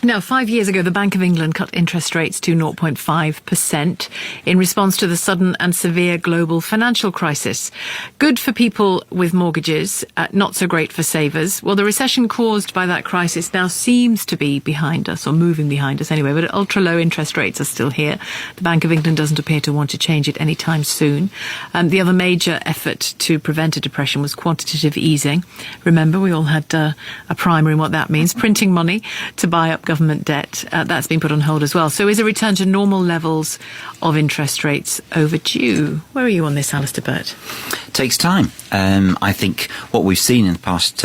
Now, 5 years ago, the Bank of England cut interest rates to 0.5% in response to the sudden and severe global financial crisis. Good for people with mortgages, not so great for savers. Well, the recession caused by that crisis now seems to be behind us, or moving behind us anyway, but ultra-low interest rates are still here. The Bank of England doesn't appear to want to change it anytime soon. The other major effort to prevent a depression was quantitative easing. Remember, we all had a primer in what that means, printing money to buy up government debt. That's been put on hold as well. So is a return to normal levels of interest rates overdue? Where are you on this, Alistair Burt? It takes time. I think what we've seen in the past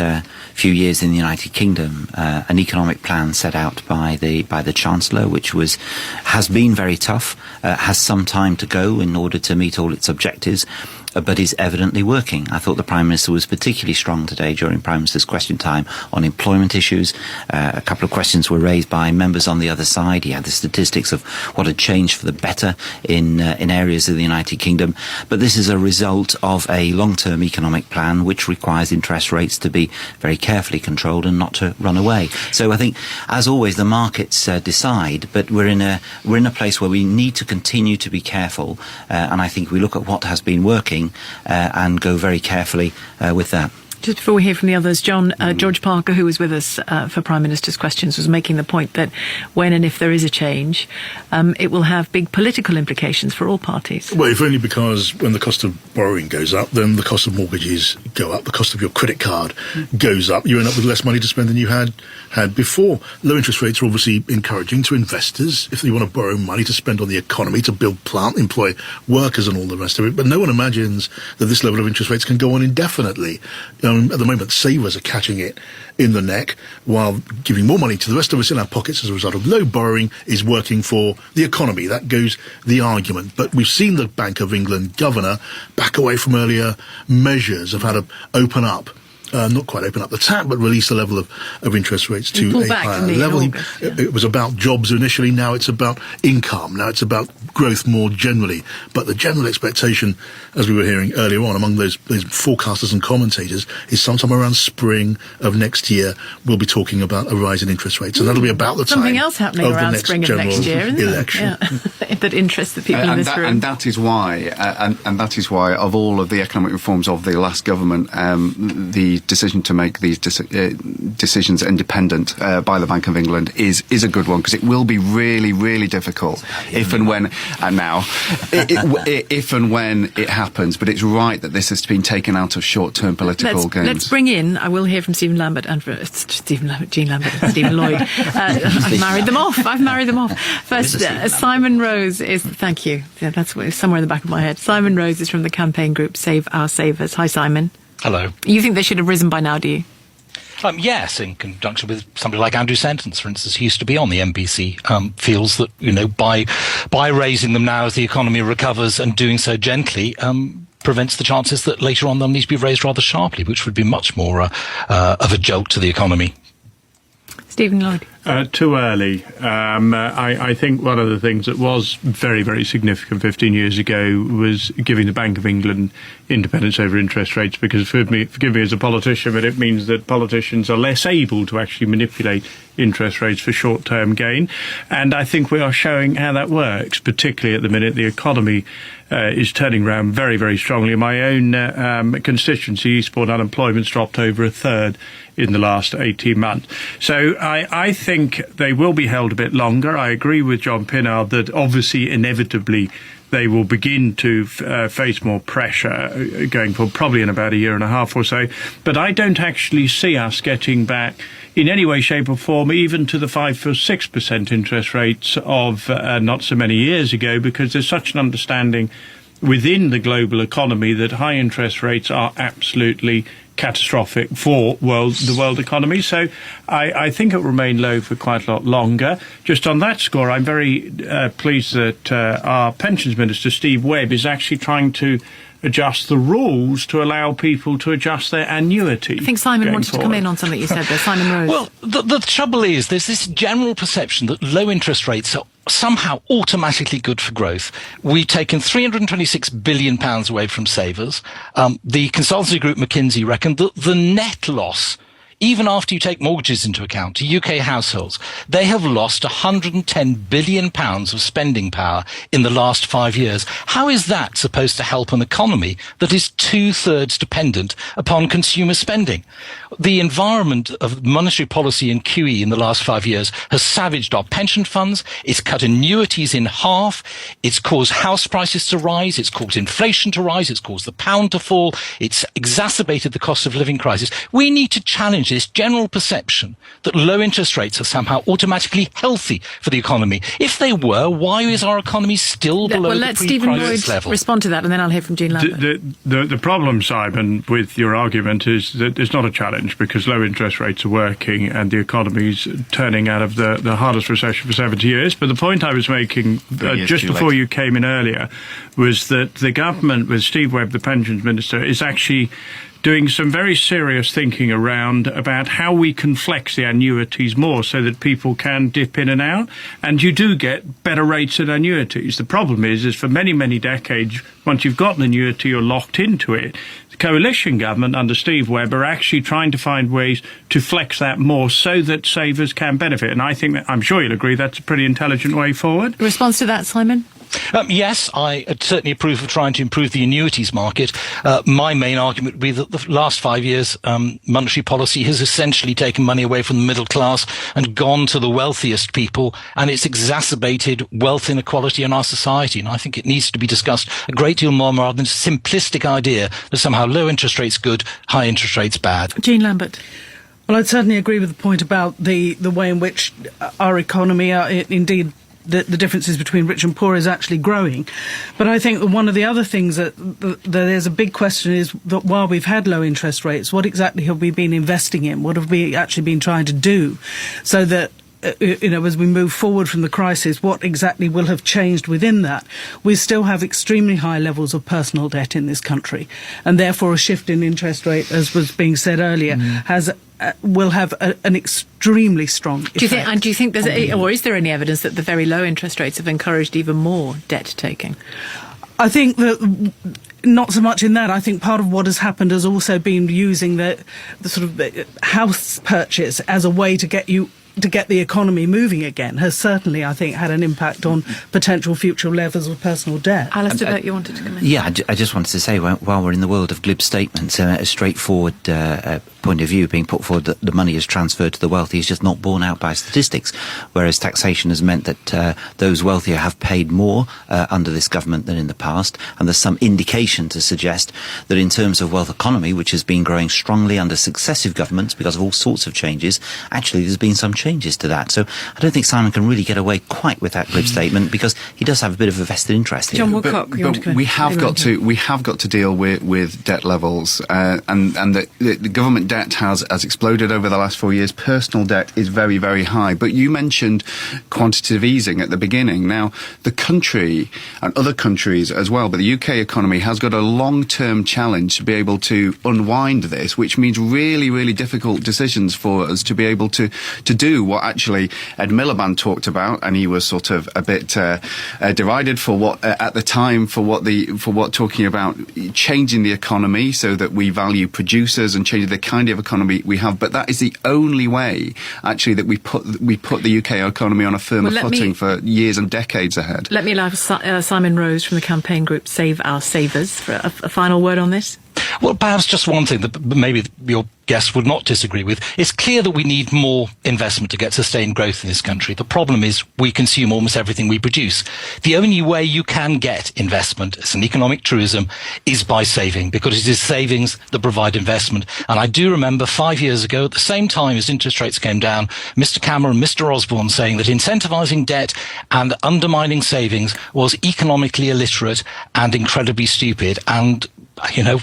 few years in the United Kingdom, an economic plan set out by the Chancellor, which has been very tough, has some time to go in order to meet all its objectives, but is evidently working. I thought the Prime Minister was particularly strong today during Prime Minister's question time on employment issues. A couple of questions were raised by members on the other side. He had the statistics of what had changed for the better in areas of the United Kingdom. But this is a result of a long-term economic plan which requires interest rates to be very carefully controlled and not to run away. So I think, as always, the markets decide, but we're in a place where we need to continue to be careful, and I think we look at what has been working and go very carefully with that. Just before we hear from the others, George Parker, who was with us for Prime Minister's questions, was making the point that when and if there is a change, it will have big political implications for all parties. Well, if only because when the cost of borrowing goes up, then the cost of mortgages go up, the cost of your credit card goes up, you end up with less money to spend than you had before. Low interest rates are obviously encouraging to investors if they want to borrow money to spend on the economy, to build plant, employ workers and all the rest of it. But no one imagines that this level of interest rates can go on indefinitely. At the moment, savers are catching it in the neck, while giving more money to the rest of us in our pockets as a result of low borrowing is working for the economy. That goes the argument. But we've seen the Bank of England governor back away from earlier measures of how to open up. Not quite open up the tap, but release the level of interest rates to a higher level. It was about jobs initially, now it's about income, now it's about growth more generally. But the general expectation, as we were hearing earlier on among those forecasters and commentators, is sometime around spring of next year we'll be talking about a rise in interest rates. And that'll be about the time something else happening around spring of next year, isn't election. Yeah. That interests the people in this room. And that is why, and that is why, of all of the economic reforms of the last government, the decision to make these decisions independent by the Bank of England is a good one, because it will be really, really difficult if and when it happens. But it's right that this has been taken out of short-term political gains. Let's bring in, I will hear from Jean Lambert and Stephen Lloyd. I've married them off. First, Simon Rose is, thank you. Yeah, that's somewhere in the back of my head. Simon Rose is from the campaign group Save Our Savers. Hi, Simon. Hello. You think they should have risen by now, do you? Yes, in conjunction with somebody like Andrew Sentance, for instance, who used to be on the MPC, feels that, by raising them now as the economy recovers and doing so gently, prevents the chances that later on they'll need to be raised rather sharply, which would be much more of a jolt to the economy. Stephen Lloyd. Too early. I think one of the things that was very, very significant 15 years ago was giving the Bank of England independence over interest rates, because forgive me as a politician, but it means that politicians are less able to actually manipulate interest rates for short-term gain. And I think we are showing how that works, particularly at the minute. The economy is turning around very, very strongly. In my own constituency, Eastbourne, unemployment's dropped over a third in the last 18 months. So I think they will be held a bit longer. I agree with John Pinnard that obviously, inevitably, they will begin to face more pressure going forward, probably in about a year and a half or so. But I don't actually see us getting back in any way, shape or form, even to the 5 or 6% interest rates of not so many years ago, because there's such an understanding within the global economy that high interest rates are absolutely catastrophic for the world economy. So I think it will remain low for quite a lot longer. Just on that score, I'm very pleased that our Pensions Minister, Steve Webb, is actually trying to adjust the rules to allow people to adjust their annuity. I think Simon wanted to come in on something you said there. Simon Rose. Well, the trouble is there's this general perception that low interest rates are somehow automatically good for growth. We've taken £326 billion away from savers. The consultancy group McKinsey reckoned that the net loss even after you take mortgages into account, to UK households, they have lost £110 billion of spending power in the last 5 years. How is that supposed to help an economy that is 2/3 dependent upon consumer spending? The environment of monetary policy and QE in the last 5 years has savaged our pension funds, it's cut annuities in half, it's caused house prices to rise, it's caused inflation to rise, it's caused the pound to fall, it's exacerbated the cost of living crisis. We need to challenge this general perception that low interest rates are somehow automatically healthy for the economy. If they were, why is our economy still below the let Stephen pre-crisis Lloyd level? respond to that, and then I'll hear from Jean Lambert. The problem, Simon, with your argument is that it's not a challenge because low interest rates are working and the economy's turning out of the hardest recession for 70 years. But the point I was making just before you came in earlier was that the government, with Steve Webb, the pensions minister, is actually doing some very serious thinking around about how we can flex the annuities more so that people can dip in and out, and you do get better rates at annuities. The problem is for many, many decades, once you've got an annuity, you're locked into it. The coalition government under Steve Webb are actually trying to find ways to flex that more so that savers can benefit, and I think that, I'm sure you'll agree, that's a pretty intelligent way forward. Response to that, Simon? Yes, I certainly approve of trying to improve the annuities market. My main argument would be that the last 5 years, monetary policy has essentially taken money away from the middle class and gone to the wealthiest people, and it's exacerbated wealth inequality in our society. And I think it needs to be discussed a great deal more rather than a simplistic idea that somehow low interest rates good, high interest rates bad. Jean Lambert. Well, I'd certainly agree with the point about the way in which our economy, indeed, the differences between rich and poor is actually growing. But I think one of the other things that there's a big question is that while we've had low interest rates, what exactly have we been investing in? What have we actually been trying to do so that as we move forward from the crisis, what exactly will have changed within that? We still have extremely high levels of personal debt in this country, and therefore a shift in interest rate, as was being said earlier, will have an extremely strong effect. Do you think there's or is there any evidence that the very low interest rates have encouraged even more debt taking? I think that not so much in that. I think part of what has happened has also been using the sort of house purchase as a way to get the economy moving again has certainly, I think, had an impact on potential future levels of personal debt. Alistair Burt, you wanted to come in? Yeah, I just wanted to say, while we're in the world of glib statements, a straightforward point of view being put forward that the money is transferred to the wealthy is just not borne out by statistics, whereas taxation has meant that those wealthier have paid more under this government than in the past, and there's some indication to suggest that in terms of wealth economy, which has been growing strongly under successive governments because of all sorts of changes, actually there's been some changes to that. So I don't think Simon can really get away quite with that glib statement because he does have a bit of a vested interest here. John Woodcock, but we have got to deal with debt levels, and the government debt has exploded over the last 4 years. Personal debt is very, very high. But you mentioned quantitative easing at the beginning. Now, the country and other countries as well, but the UK economy has got a long-term challenge to be able to unwind this, which means really, really difficult decisions for us to be able to do what actually Ed Miliband talked about, and he was sort of a bit derided for what at the time for what talking about changing the economy so that we value producers and changing the kind of economy we have. But that is the only way actually that we put the UK economy on a firmer footing for years and decades ahead. Let me allow Simon Rose from the campaign group Save Our Savers for a final word on this. Well, perhaps just one thing that maybe your guests would not disagree with. It's clear that we need more investment to get sustained growth in this country. The problem is we consume almost everything we produce. The only way you can get investment as an economic truism is by saving, because it is savings that provide investment. And I do remember 5 years ago, at the same time as interest rates came down, Mr. Cameron, Mr. Osborne saying that incentivising debt and undermining savings was economically illiterate and incredibly stupid. And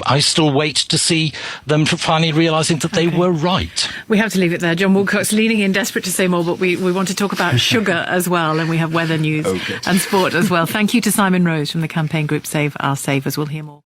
I still wait to see them finally realising that they were right. We have to leave it there. John Woodcock's leaning in, desperate to say more, but we want to talk about sugar as well, and we have weather news and sport as well. Thank you to Simon Rose from the campaign group Save Our Savers. We'll hear more.